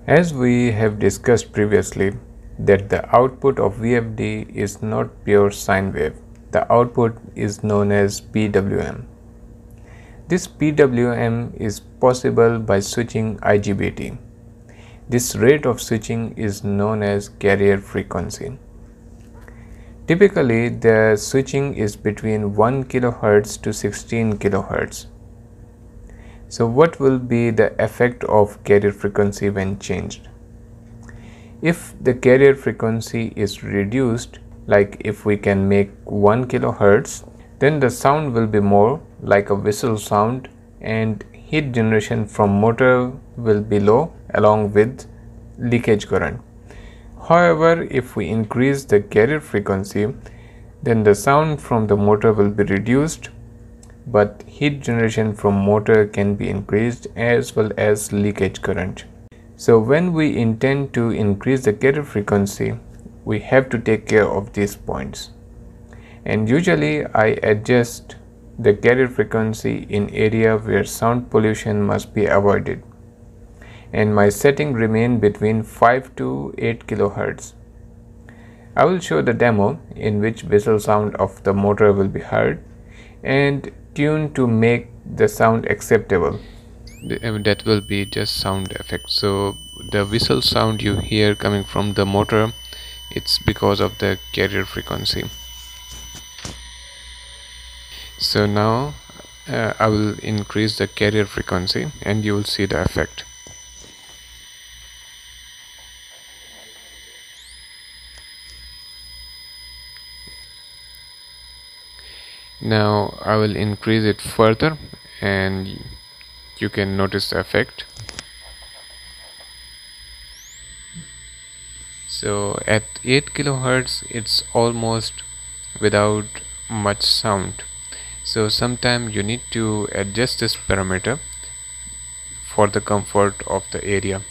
As we have discussed previously, that the output of VFD is not pure sine wave. The output is known as PWM. This PWM is possible by switching IGBT. This rate of switching is known as carrier frequency. Typically, the switching is between 1 kHz to 16 kHz. So what will be the effect of carrier frequency when changed? If the carrier frequency is reduced, like if we can make 1 kHz, then the sound will be more like a whistle sound and heat generation from motor will be low along with leakage current. However, if we increase the carrier frequency, then the sound from the motor will be reduced, but heat generation from motor can be increased as well as leakage current. So when we intend to increase the carrier frequency, we have to take care of these points. And usually I adjust the carrier frequency in area where sound pollution must be avoided, and my setting remain between 5 to 8 kHz. I will show the demo in which whistle sound of the motor will be heard and tuned to make the sound acceptable. That will be just sound effect. So the whistle sound you hear coming from the motor, it's because of the carrier frequency. So now I will increase the carrier frequency and you will see the effect. Now I will increase it further and you can notice the effect. So at 8 kHz it's almost without much sound. So sometimes you need to adjust this parameter for the comfort of the area.